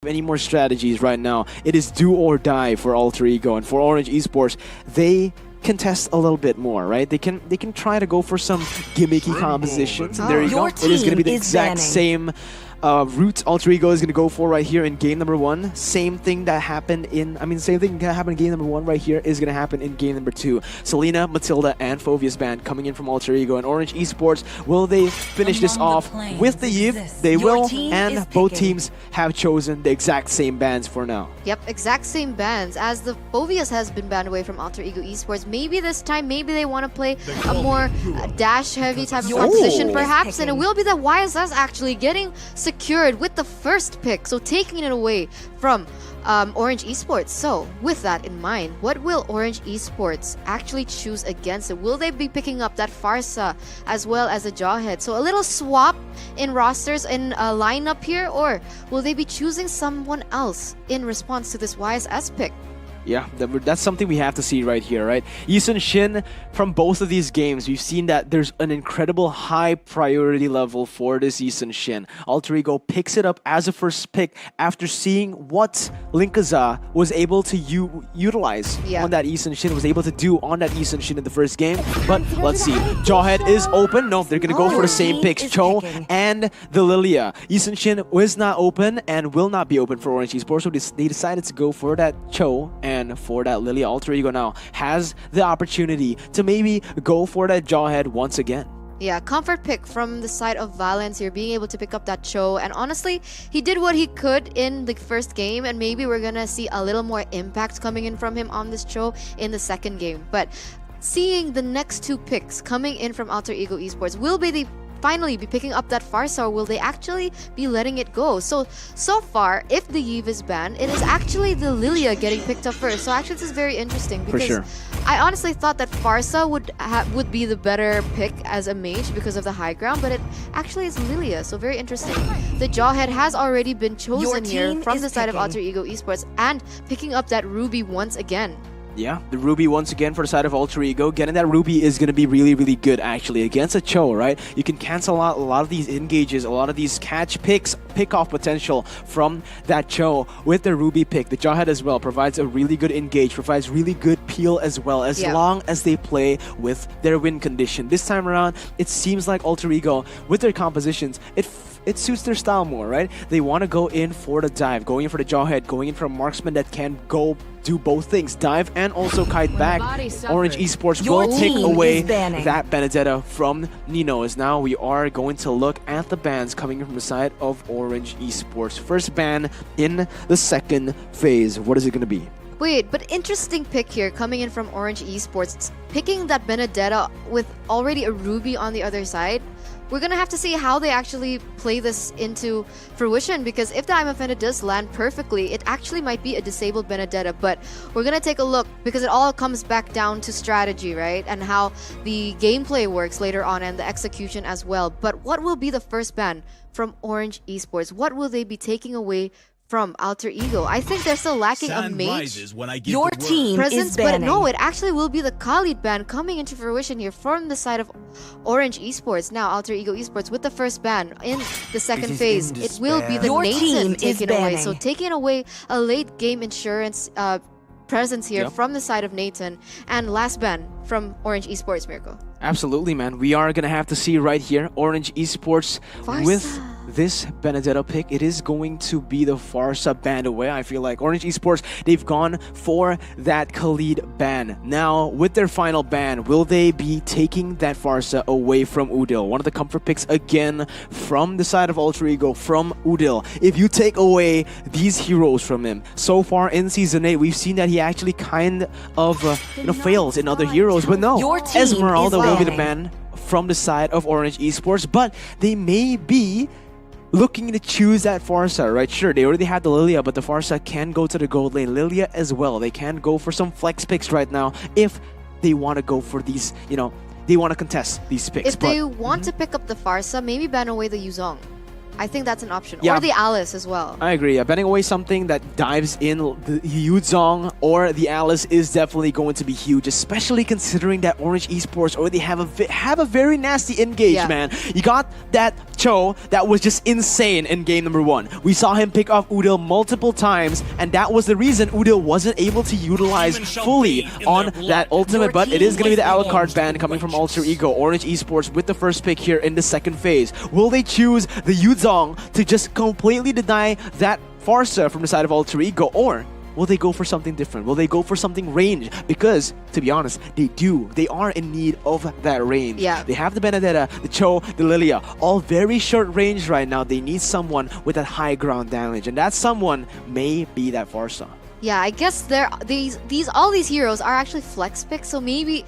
any more strategies right now. It is do or die for Alter Ego, and for Orange Esports, they contest a little bit more, right? They can try to go for some gimmicky compositions, and there you go. It is going to be the exact same route Alter Ego is going to go for right here in game number 1. Same thing that happened in, same thing that happened in game number 1 right here is going to happen in game number 2. Selena, Matilda, and Phovia's band coming in from Alter Ego, and Orange Esports, will they finish this off with the Eve? They will, and both teams have chosen the exact same bands for now. Yep, exact same bands. As the Phovias has been banned away from Alter Ego Esports, maybe this time, maybe they want to play a more dash-heavy type of composition perhaps, and it will be the YSS actually getting secured with the first pick, so taking it away from Orange Esports. So with that in mind, what will Orange Esports actually choose against it? Will they be picking up that Farsa as well as a Jawhead? So a little swap in rosters in a lineup here, or will they be choosing someone else in response to this YSS pick? Yeah, that's something we have to see right here, right? Yisun Shin, from both of these games, we've seen that there's an incredible high priority level for this Yisun Shin. Alter Ego picks it up as a first pick after seeing what Linkaza was able to utilize on that Yisun Shin, was able to do on that Yisun Shin in the first game. But let's see, Jawhead is open. No, they're going to go for the same picks, Cho and the Lilia. Yisun Shin was not open and will not be open for Orange Esports, so they decided to go for that Cho and for that Lilia. Alter Ego now has the opportunity to maybe go for that Jawhead once again. Yeah, comfort pick from the side of Valence here, being able to pick up that Cho. And honestly, he did what he could in the first game, and maybe we're gonna see a little more impact coming in from him on this Cho in the second game. But seeing the next two picks coming in from Alter Ego Esports, will they finally be picking up that Farsa, or will they actually be letting it go? So far, if the Eve is banned, it is actually the Lilia getting picked up first. So actually, this is very interesting because I honestly thought that Farsa would be the better pick as a mage because of the high ground, but it actually is Lilia. So very interesting. The Jawhead has already been chosen here from the side of Alter Ego Esports, and picking up that Ruby once again. Yeah, the Ruby once again for the side of Alter Ego. Getting that Ruby is going to be really, really good actually against a Cho, right? You can cancel out a lot of these engages, a lot of these catch picks, pick-off potential from that Cho with the Ruby pick. The Jawhead as well provides a really good engage, provides really good peel as well, as long as they play with their win condition. This time around, it seems like Alter Ego, with their compositions, it suits their style more, right? They want to go in for the dive, going in for the Jawhead, going in for a marksman that can go do both things, dive and also kite back. Orange Esports will take away that Benedetta from Nino, as now we are going to look at the bans coming from the side of Orange Esports. First ban in the second phase. What is it going to be? Wait, but interesting pick here coming in from Orange Esports. Picking that Benedetta with already a Ruby on the other side. We're gonna have to see how they actually play this into fruition, because if the I'm Offended does land perfectly, it actually might be a disabled Benedetta. But we're gonna take a look, because it all comes back down to strategy, right? And how the gameplay works later on, and the execution as well. But what will be the first ban from Orange Esports? What will they be taking away from Alter Ego? I think they're still lacking a mage Your team presence, is banning. but no, it actually will be the Khalid ban coming into fruition here from the side of Orange Esports. Now Alter Ego Esports with the first ban in the second phase. It will be the Nathan taken away. So taking away a late game insurance presence here from the side of Nathan. And last ban from Orange Esports, Mirko. Absolutely, man. We are going to have to see right here, Orange Esports with this Benedetta pick. It is going to be the Farsa banned away. I feel like Orange Esports, they've gone for that Khalid ban. Now, with their final ban, will they be taking that Farsa away from Udil? One of the comfort picks again from the side of Alter Ego, from Udil. If you take away these heroes from him, so far in Season 8, we've seen that he actually kind of fails in other heroes. But no, Esmeralda will be the ban from the side of Orange Esports, but they may be looking to choose that Farsa, right? Sure, they already had the Lilia, but the Farsa can go to the gold lane. Lilia as well. They can go for some flex picks right now if they want to go for these, they want to contest these picks. If they want to pick up the Farsa, maybe ban away the Yuzong. I think that's an option. Yeah. Or the Alice as well. I agree. Banning away something that dives in the Yuzong or the Alice is definitely going to be huge, especially considering that Orange Esports already have a very nasty engage, man. You got that Cho that was just insane in game number 1. We saw him pick off Udil multiple times, and that was the reason Udil wasn't able to utilize fully on that ultimate, but it is going to be the Alucard ban coming from Alter Ego. Orange Esports with the first pick here in the second phase. Will they choose the Yuzong to just completely deny that Farsa from the side of Alter Ego, or will they go for something different? Will they go for something range? Because, to be honest, they are in need of that range. Yeah. They have the Benedetta, the Cho, the Lilia, all very short range right now. They need someone with that high ground damage, and that someone may be that Farsa. Yeah, I guess all these heroes are actually flex picks, so maybe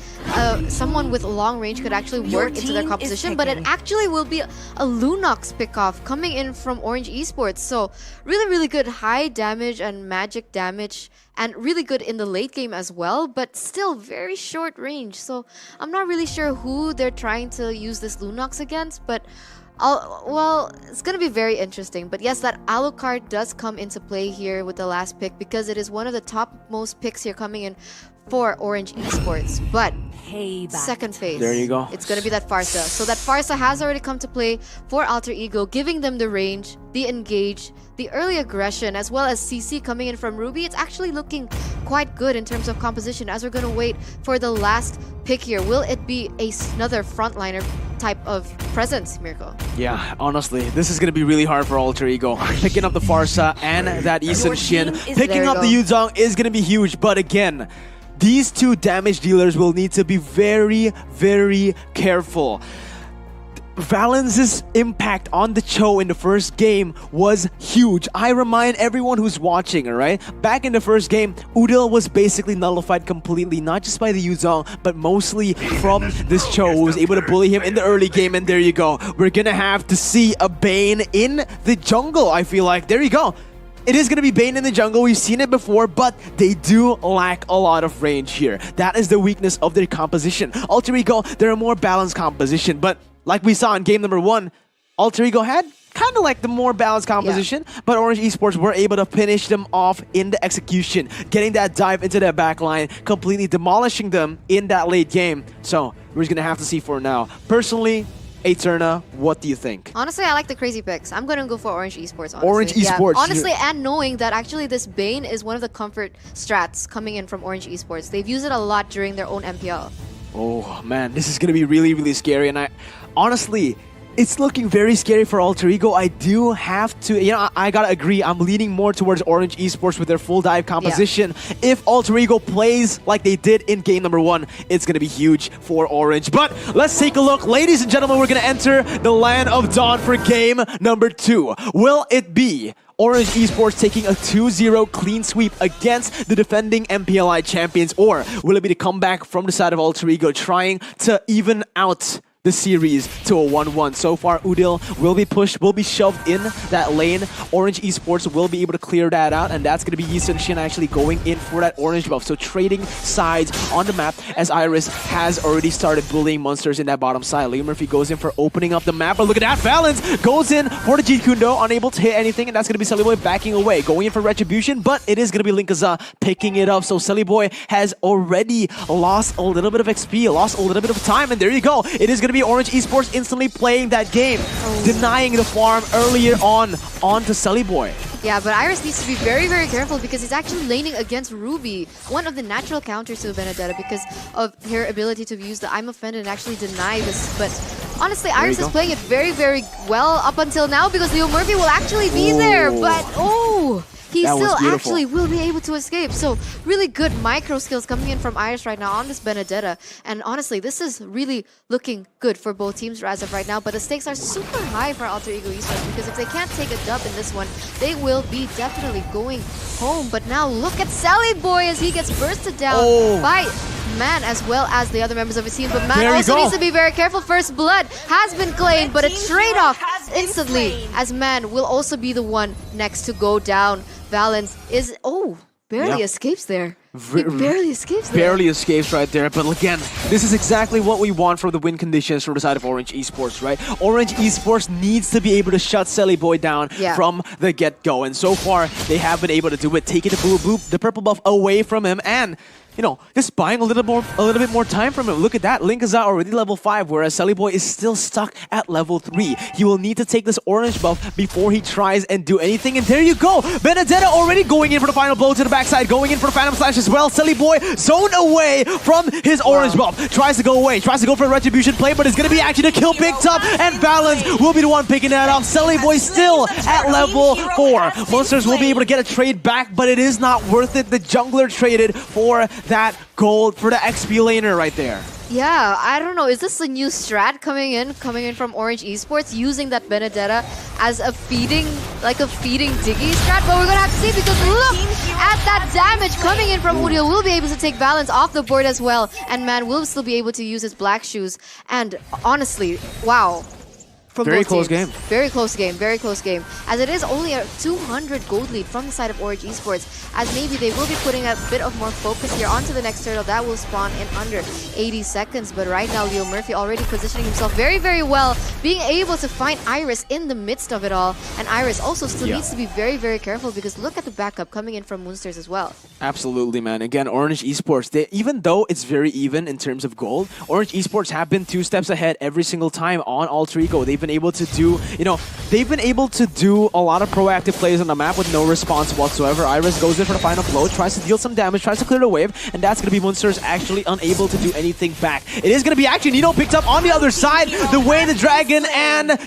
someone with long range could actually work into their composition, but it actually will be a Lunox pickoff coming in from Orange Esports. So really, really good high damage and magic damage, and really good in the late game as well, but still very short range. So I'm not really sure who they're trying to use this Lunox against, but well, it's going to be very interesting. But yes, that Alucard does come into play here with the last pick, because it is one of the topmost picks here coming in for Orange Esports. But second phase, there you go. It's going to be that Farsa. So that Farsa has already come to play for Alter Ego, giving them the range, the engage, the early aggression, as well as CC coming in from Ruby. It's actually looking quite good in terms of composition, as we're going to wait for the last pick here. Will it be another frontliner type of presence, Mirko? Yeah, honestly, this is going to be really hard for Alter Ego. Picking up the Farsa and that Isun Shin, picking up the Yuzong is going to be huge. But again, these two damage dealers will need to be very, very careful. Valence's impact on the Cho in the first game was huge. I remind everyone who's watching, alright? Back in the first game, Udil was basically nullified completely, not just by the Yuzong, but mostly from this Cho, who was able to bully him in the early game, and there you go. We're gonna have to see a Bane in the jungle, I feel like. There you go. It is going to be Bane in the jungle. We've seen it before, but they do lack a lot of range here. That is the weakness of their composition. Alter Ego, they're a more balanced composition, but like we saw in game number 1, Alter Ego had kind of like the more balanced composition, but Orange Esports were able to finish them off in the execution, getting that dive into their backline, completely demolishing them in that late game. So we're just going to have to see for now. Personally, Eterna, what do you think? Honestly, I like the crazy picks. I'm going to go for Orange Esports, honestly. Orange Esports. Yeah, honestly, and knowing that actually this Bane is one of the comfort strats coming in from Orange Esports. They've used it a lot during their own MPL. Oh man, this is going to be really, really scary. And honestly, it's looking very scary for Alter Ego. I do have to, I gotta agree. I'm leaning more towards Orange Esports with their full dive composition. Yeah. If Alter Ego plays like they did in game number 1, it's gonna be huge for Orange. But let's take a look. Ladies and gentlemen, we're gonna enter the Land of Dawn for game number 2. Will it be Orange Esports taking a 2-0 clean sweep against the defending MPLI champions, or will it be the comeback from the side of Alter Ego trying to even out the series to a 1-1. So far, Udil will be pushed, will be shoved in that lane. Orange Esports will be able to clear that out, and that's going to be Yisun Shin actually going in for that orange buff. So trading sides on the map, as Iris has already started bullying monsters in that bottom side. Leo Murphy goes in for opening up the map, but look at that, Valence goes in for the Jeet Kundo, unable to hit anything, and that's going to be Sully Boy backing away, going in for Retribution, but it is going to be Linkaza picking it up. So Sully Boy has already lost a little bit of XP, lost a little bit of time, and there you go. It is going to be Orange Esports instantly playing that game, denying the farm earlier on to Sully Boy. Yeah, but Iris needs to be very, very careful, because he's actually laning against Ruby, one of the natural counters to Benedetta, because of her ability to use the I'm offended and actually deny this. But honestly, Iris is playing it very, very well up until now, because Leo Murphy will actually be there. But he still actually will be able to escape. So really good micro skills coming in from Iris right now on this Benedetta. And honestly, this is really looking good for both teams as of right now. But the stakes are super high for Alter Ego Esports, because if they can't take a dub in this one, they will be definitely going home. But now look at Sally Boy as he gets bursted down by Man as well as the other members of his team. But Man also needs to be very careful. First blood has been claimed, but a trade-off instantly, as Man will also be the one next to go down. Valence is, barely escapes there. It barely escapes there. Barely escapes right there. But again, this is exactly what we want from the win conditions from the side of Orange Esports, right? Orange Esports needs to be able to shut Selly Boy down from the get-go. And so far, they have been able to do it, taking the purple buff away from him and just buying a little bit more time from him. Look at that. Link is already level 5, whereas Selly Boy is still stuck at level 3. He will need to take this orange buff before he tries and do anything. And there you go. Benedetta already going in for the final blow to the backside, going in for the Phantom Slash as well. Selly Boy zoned away from his orange buff. Tries to go away. Tries to go for a retribution play, but it's going to be actually the kill picked up. And Balance will be the one picking that up. Selly Boy still at level 4. Monsters will be able to get a trade back, but it is not worth it. The jungler traded for that gold for the XP laner right there. Yeah, I don't know. Is this a new strat coming in from Orange Esports, using that Benedetta as a feeding Diggy strat? But we're gonna have to see, because look at that damage coming in from Udil. We'll be able to take Balance off the board as well, and Man will still be able to use his black shoes. And honestly, wow. From Very both close teams. game. Very close game, very close game. As it is only a 200 gold lead from the side of Orange Esports, as maybe they will be putting a bit of more focus here onto the next turtle that will spawn in under 80 seconds. But right now, Leo Murphy already positioning himself very, very well, being able to find Iris in the midst of it all. And Iris also still needs to be very, very careful, because look at the backup coming in from Moonsters as well. Absolutely, man. Again, Orange Esports, even though it's very even in terms of gold, Orange Esports have been 2 steps ahead every single time on Alter Ego. They've been able to do, a lot of proactive plays on the map with no response whatsoever. Iris goes in for the final blow, tries to deal some damage, tries to clear the wave, and that's going to be Monsters actually unable to do anything back. It is going to be actually Nino picked up on the other side. The way the Dragon and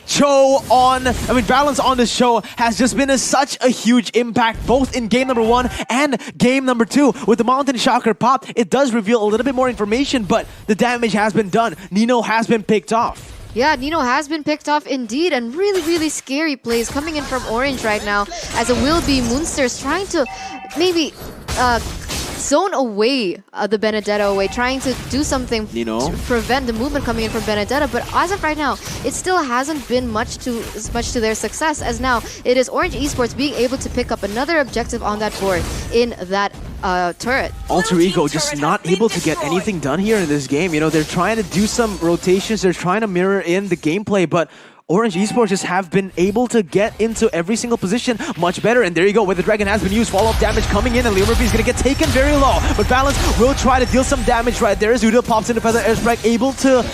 Balance on the show has just been such a huge impact, both in game number 1 and game number 2. With the Mountain Shocker pop, it does reveal a little bit more information, but the damage has been done. Nino has been picked off. Yeah, Nino has been picked off indeed, and really, really scary plays coming in from Orange right now, as it will be Moonsters trying to maybe zone away the Benedetta away, trying to do something to prevent the movement coming in from Benedetta. But as of right now, it still hasn't been much to their success, as now it is Orange Esports being able to pick up another objective on that board in that turret. Alter Ego just not able to get anything done here in this game. They're trying to do some rotations, they're trying to mirror in the gameplay, but Orange Esports just have been able to get into every single position much better. And there you go, where the Dragon has been used. Follow-up damage coming in, and Leo Murphy is going to get taken very low. But Balance will try to deal some damage right there. Zuda pops into Feather Airstrike, able to,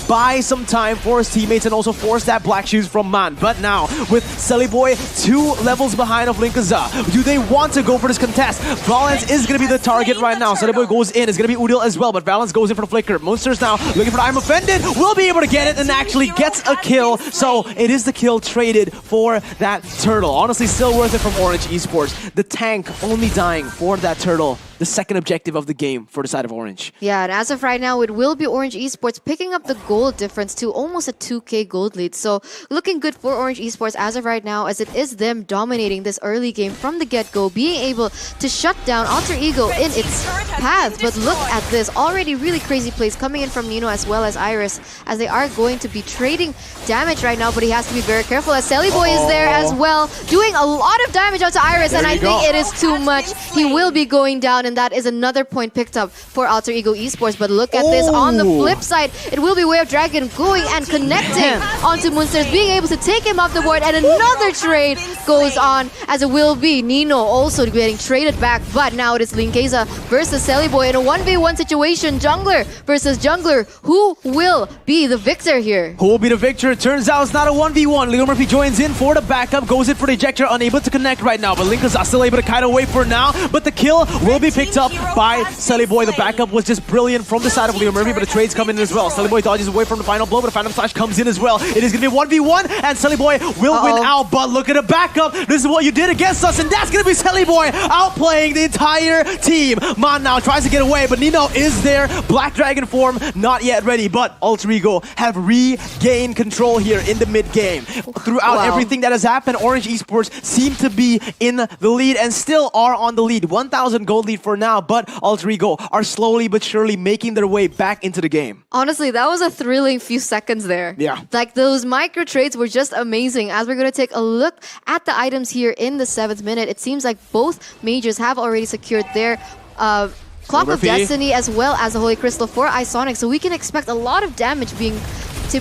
buy some time for his teammates and also force that black shoes from Man. But now, with Selly Boy 2 levels behind of Linkaza, do they want to go for this contest? Balance is going to be the target right now. Selly Boy goes in. It's going to be Udil as well, but Balance goes in for the Flicker. Monsters now looking for the I'm Offended. Will be able to get it and actually gets a kill. So it is the kill traded for that turtle. Honestly, still worth it from Orange Esports. The tank only dying for that turtle. The second objective of the game for the side of Orange. Yeah, and as of right now, it will be Orange Esports picking up the gold difference to almost a 2k gold lead. So looking good for Orange Esports as of right now, as it is them dominating this early game from the get-go, being able to shut down Alter Ego in its path. But look at this, already really crazy plays coming in from Nino as well as Iris, as they are going to be trading damage right now, but he has to be very careful, as Selly Boy is there as well, doing a lot of damage out to Iris, and I think it is too much. He will be going down, and that is another point picked up for Alter Ego Esports. But look at this, on the flip side, it will be Way of Dragon going and connecting onto Moonsters, being able to take him off the board, and another trade goes on, as it will be Nino also getting traded back. But now it is Linkeza versus Selly Boy in a 1v1 situation, jungler versus jungler. Who will be the victor here? Who will be the victor? It turns out it's not a 1v1. Leo Murphy joins in for the backup, goes in for the ejector, unable to connect right now, but Linkeza still able to kite away for now, but the kill will be picked up by Selly Boy. The backup was just brilliant from the side of Leo Murphy, but the trade's coming in as well. Selly Boy dodges away from the final blow, but the Phantom Slash comes in as well. It is going to be 1v1, and Selly Boy will win out, but look at the backup. This is what you did against us, and that's going to be Selly Boy outplaying the entire team. Man now tries to get away, but Nino is there. Black Dragon form, not yet ready, but Alter Ego have regained control here in the mid-game. Throughout everything that has happened, Orange Esports seem to be in the lead and still are on the lead. 1,000 gold lead for now, but Alter Ego are slowly but surely making their way back into the game. Honestly, that was a thrilling few seconds there. Yeah. Like, those micro trades were just amazing. As we're going to take a look at the items here in the 7th minute, it seems like both majors have already secured their Clock of Murphy. Destiny as well as the Holy Crystal for Isonic. So we can expect a lot of damage being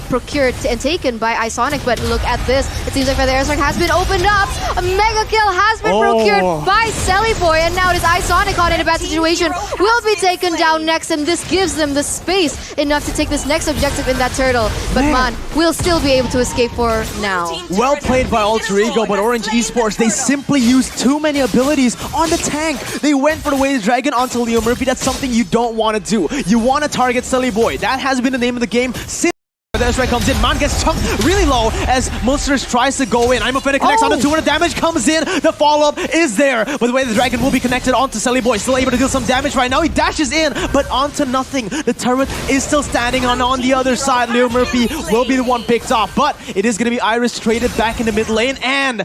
procured and taken by Isonic, but look at this. It seems like the airstrike has been opened up. A mega kill has been procured by Boy, and now it is Isonic caught in a bad situation. Will be taken down next, and this gives them the space enough to take this next objective in that turtle. But Man will still be able to escape for now. Well played by Alter Ego, but Orange Esports, they simply used too many abilities on the tank. They went for the Wave Dragon onto Leo Murphy. That's something you don't want to do. You want to target Boy. That has been the name of the game since the airstrike comes in. Man gets chunked really low as Monsters tries to go in. I'm Offended connects on the 200 damage, comes in. The follow-up is there. But the way the Dragon will be connected onto Boy. Still able to deal some damage right now. He dashes in, but onto nothing. The turret is still standing on the other side. Leo Murphy will be the one picked off, but it is going to be Iris traded back in the mid lane and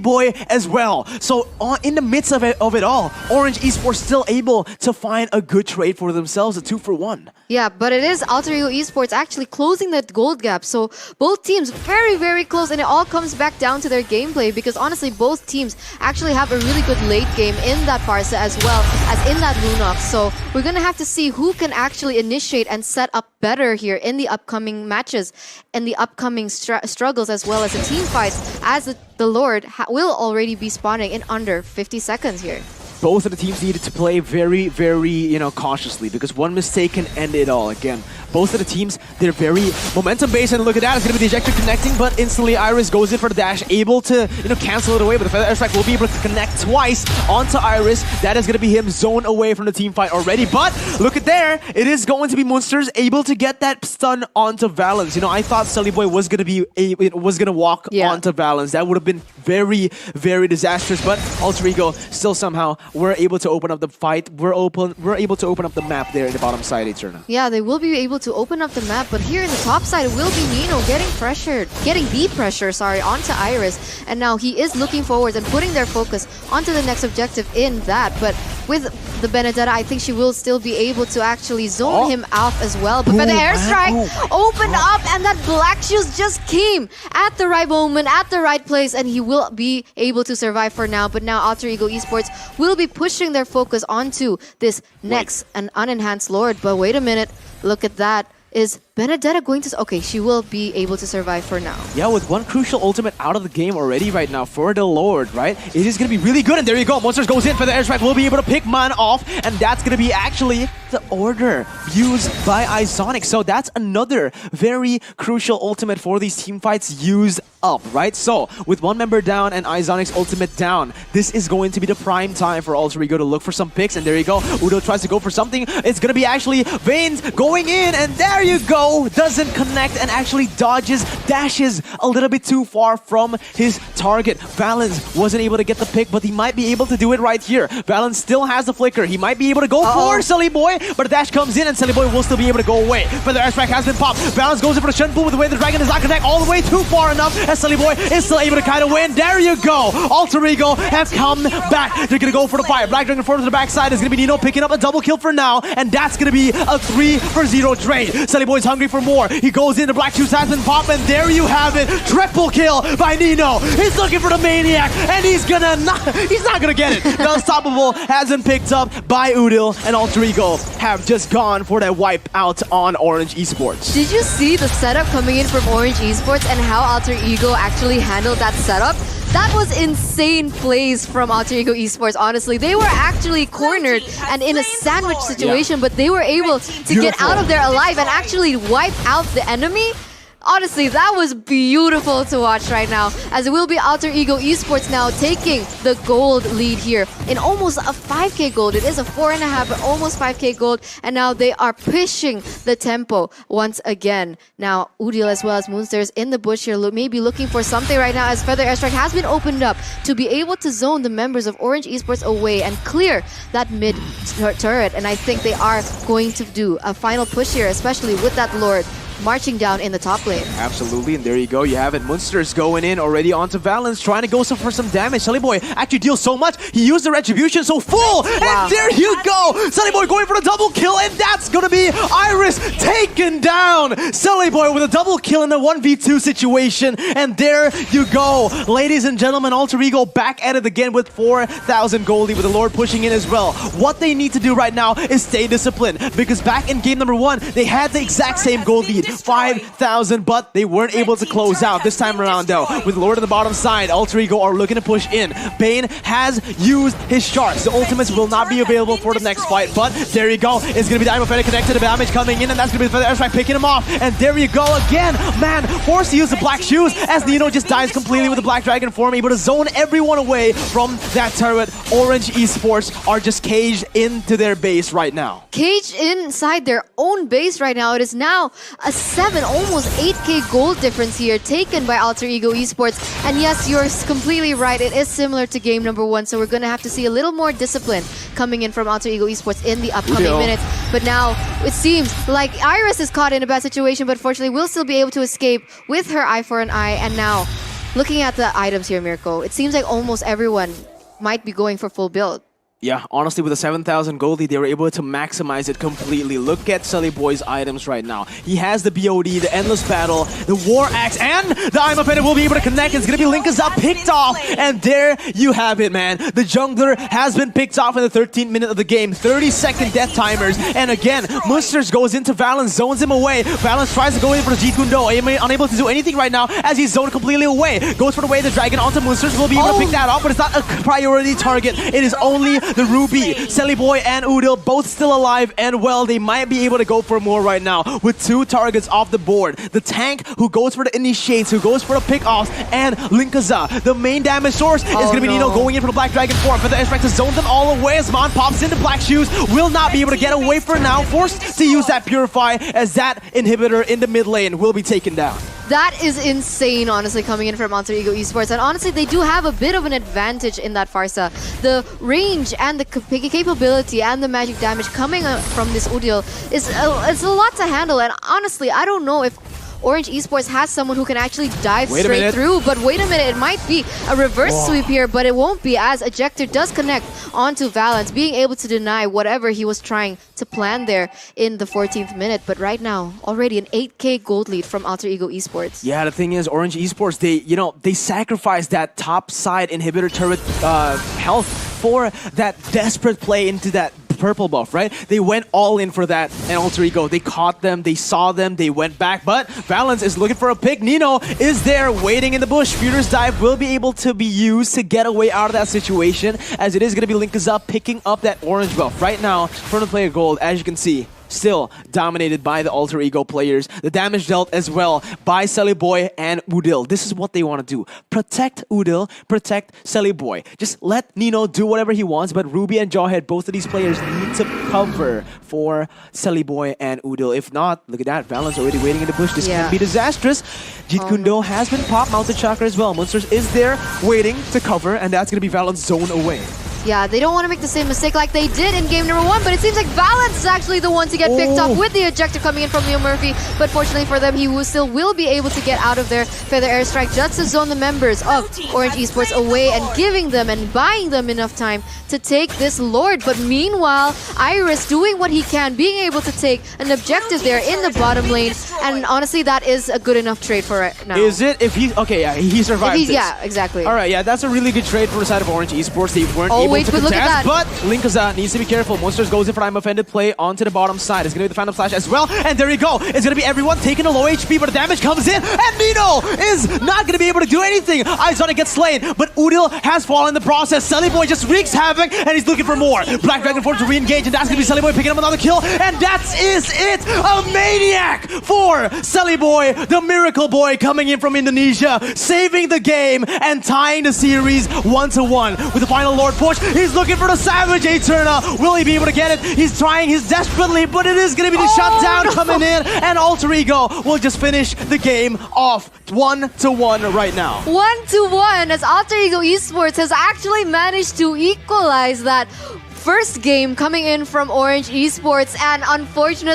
Boy as well. So in the midst of it all, Orange Esports still able to find a good trade for themselves, a 2-for-1. Yeah, but it is Alter Ego Esports actually closing that gold gap. So both teams very, very close, and it all comes back down to their gameplay, because honestly, both teams actually have a really good late game in that Parsa as well as in that Lunox. So we're going to have to see who can actually initiate and set up better here in the upcoming matches and the upcoming struggles, as well as the team fights, as the Lord will already be spawning in under 50 seconds here. Both of the teams needed to play very, very, cautiously, because one mistake can end it all. Again, both of the teams, they're very momentum-based, and look at that, it's going to be the ejector connecting, but instantly Iris goes in for the dash, able to, cancel it away, but the Feather Airstrike will be able to connect twice onto Iris. That is going to be him zone away from the team fight already, but look at there, it is going to be Monsters able to get that stun onto Valence. I thought Boy was going to be, walk onto Valence. That would have been very, very disastrous, but Alter Ego still somehow were able to open up the fight. We're able to open up the map there in the bottom side, Eterna. Yeah, they will be able to open up the map, but here in the top side, it will be Nino getting the pressure, onto Iris. And now he is looking forward and putting their focus onto the next objective in that. But with the Benedetta, I think she will still be able to actually zone him off as well. But for the airstrike, opened up, and that Black Shoes just came at the right moment, at the right place, and he will be able to survive for now. But now Alter Ego Esports will be pushing their focus onto this next and unenhanced Lord. But wait a minute, look at that. Is Benedetta going to... Okay, she will be able to survive for now. Yeah, with one crucial ultimate out of the game already right now for the Lord, right? It is going to be really good, and there you go. Monsters goes in for the airstrike. We'll be able to pick Man off, and that's going to be actually the order used by Isonic. So that's another very crucial ultimate for these team fights used up, right? So with one member down and Isonic's ultimate down, this is going to be the prime time for Alter Ego to look for some picks, and there you go. Udo tries to go for something. It's going to be actually Veins going in, and there you go. Doesn't connect and actually dashes a little bit too far from his target. Valence wasn't able to get the pick, but he might be able to do it right here. Valence still has the flicker. He might be able to go for Boy, but the dash comes in and Boy will still be able to go away. But the airstrike has been popped. Valence goes in for the Shenpu with the way the Dragon does not connect all the way too far enough, and Boy is still able to kind of win. There you go. Alter Ego have come back. They're going to go for the fire. Black Dragon forms to the backside. Is going to be Nino picking up a double kill for now, and that's going to be a 3-for-0 trade. Boy's hungry for more. He goes in, the Black Shoes has been popped, and there you have it. Triple kill by Nino. He's looking for the Maniac, and he's not gonna get it. The Unstoppable has been picked up by Udil, and Alter Ego have just gone for that wipe out on Orange Esports. Did you see the setup coming in from Orange Esports and how Alter Ego actually handled that setup? That was insane plays from Alter Ego Esports, honestly. They were actually cornered and in a sandwich situation, but they were able to get out of there alive and actually wipe out the enemy. Honestly, that was beautiful to watch right now, as it will be Alter Ego Esports now taking the gold lead here in almost a 5k gold. It is a 4.5, but almost 5k gold, and now they are pushing the tempo once again. Now, Udil as well as Moonsters in the bush here, maybe looking for something right now, as Feather Airstrike has been opened up to be able to zone the members of Orange Esports away and clear that mid turret, and I think they are going to do a final push here, especially with that Lord marching down in the top lane. Absolutely, and there you go. You have it. Munster's going in already onto Valence, trying to go for some damage. Sullyboy actually deals so much. He used the retribution so full, and there you go. Sullyboy going for a double kill, and that's going to be Iris taken down. Sullyboy with a double kill in the 1v2 situation, and there you go. Ladies and gentlemen, Alter Ego back at it again with 4,000 goldie, with the Lord pushing in as well. What they need to do right now is stay disciplined, because back in game number 1, they had the exact same gold lead, 5,000, but they weren't able to close out this time around though. With Lord on the bottom side, Alter Ego are looking to push in. Bane has used his sharks. The ultimates will not be available for the next fight, but there you go. It's going to be the Imofetic connected to damage coming in, and that's going to be the Feather Airstrike picking him off. And there you go again. Man, forced to use the black shoes as Nino just dies completely with the Black Dragon form, able to zone everyone away from that turret. Orange Esports are just caged into their base right now. Caged inside their own base right now. It is now a 7, almost 8k gold difference here taken by Alter Ego Esports. And yes, you're completely right. It is similar to game number 1, so we're going to have to see a little more discipline coming in from Alter Ego Esports in the upcoming minutes. But now it seems like Iris is caught in a bad situation, but fortunately will still be able to escape with her eye for an eye. And now, looking at the items here, Mirko, it seems like almost everyone might be going for full build. Yeah, honestly, with the 7,000 goldie, they were able to maximize it completely. Look at Sullyboy's items right now. He has the BOD, the Endless Battle, the War Axe, and the Imofetic will be able to connect. It's going to be Linkazap picked off, and there you have it, man. The jungler has been picked off in the 13th minute of the game. 30-second death timers, and again, Munsters goes into Valence, zones him away. Valence tries to go in for the Jeet Kune Do, unable to do anything right now as he's zoned completely away. Goes for the way the dragon onto Munsters, will be able to pick that off, but it's not a priority target. It is only the Ruby. Sullyboy and Udil both still alive, and well, they might be able to go for more right now with 2 targets off the board. The tank who goes for the initiates, who goes for the pick-offs, and Linkaza. The main damage source is going to be Nino going in for the Black Dragon form. For the Airstrike to zone them all away as Mon pops into Black Shoes. Will not be able to get away for now. Forced to use that Purify as that inhibitor in the mid lane will be taken down. That is insane, honestly, coming in from Alter Ego Esports. And honestly, they do have a bit of an advantage in that Farsa. The range and the capability and the magic damage coming from this Udil is it's a lot to handle. And honestly, I don't know if Orange Esports has someone who can actually dive straight through. But wait a minute, it might be a reverse sweep here, but it won't be, as Ejector does connect onto Valence, being able to deny whatever he was trying to plan there in the 14th minute. But right now, already an 8k gold lead from Alter Ego Esports. Yeah, the thing is, Orange Esports, they sacrificed that top side inhibitor turret health for that desperate play into that purple buff, right? They went all in for that, and Alter Ego, they caught them, they saw them, they went back, but Valence is looking for a pick. Nino is there waiting in the bush. Furious Dive will be able to be used to get away out of that situation, as it is going to be Linkazap picking up that orange buff. Right now, from the player gold, as you can see, still dominated by the Alter Ego players. The damage dealt as well by Sullyboy and Udil. This is what they want to do. Protect Udil, protect Sullyboy. Just let Nino do whatever he wants, but Ruby and Jawhead, both of these players need to cover for Sullyboy and Udil. If not, look at that, Valence already waiting in the bush. This can be disastrous. Jeet Kune Do has been popped, Mounted Chakra as well. Munsters is there waiting to cover, and that's going to be Valence zone away. Yeah, they don't want to make the same mistake like they did in game number 1, but it seems like Valence is actually the one to get picked up with the ejector coming in from Leo Murphy. But fortunately for them, he still will be able to get out of their Feather Airstrike just to zone the members of Orange Esports away and giving them and buying them enough time to take this Lord. But meanwhile, Iris doing what he can, being able to take an objective there in the bottom lane. And honestly, that is a good enough trade for right now. Is it? If he... Okay, yeah, he survived this. Yeah, exactly. Alright, yeah, that's a really good trade for the side of Orange Esports. They weren't able to contest, but Linkaza needs to be careful. Monsters goes in for I'm offended play onto the bottom side. It's going to be the Phantom Slash as well. And there you go. It's going to be everyone taking a low HP, but the damage comes in. And Nino is not going to be able to do anything. Izonic gets slain, but Udil has fallen in the process. Sullyboy just wreaks havoc, and he's looking for more. Black Dragon forms to re-engage, and that's going to be Sullyboy picking up another kill. And that is it. A maniac for Sullyboy, the Miracle Boy coming in from Indonesia, saving the game and tying the series 1-1. With the final Lord push, he's looking for the Savage Eterna. Will he be able to get it? He's trying his desperately, but it is going to be the shutdown coming in, and Alter Ego will just finish the game off 1-1 right now. 1-1 as Alter Ego Esports has actually managed to equalize that first game coming in from Orange Esports, and unfortunately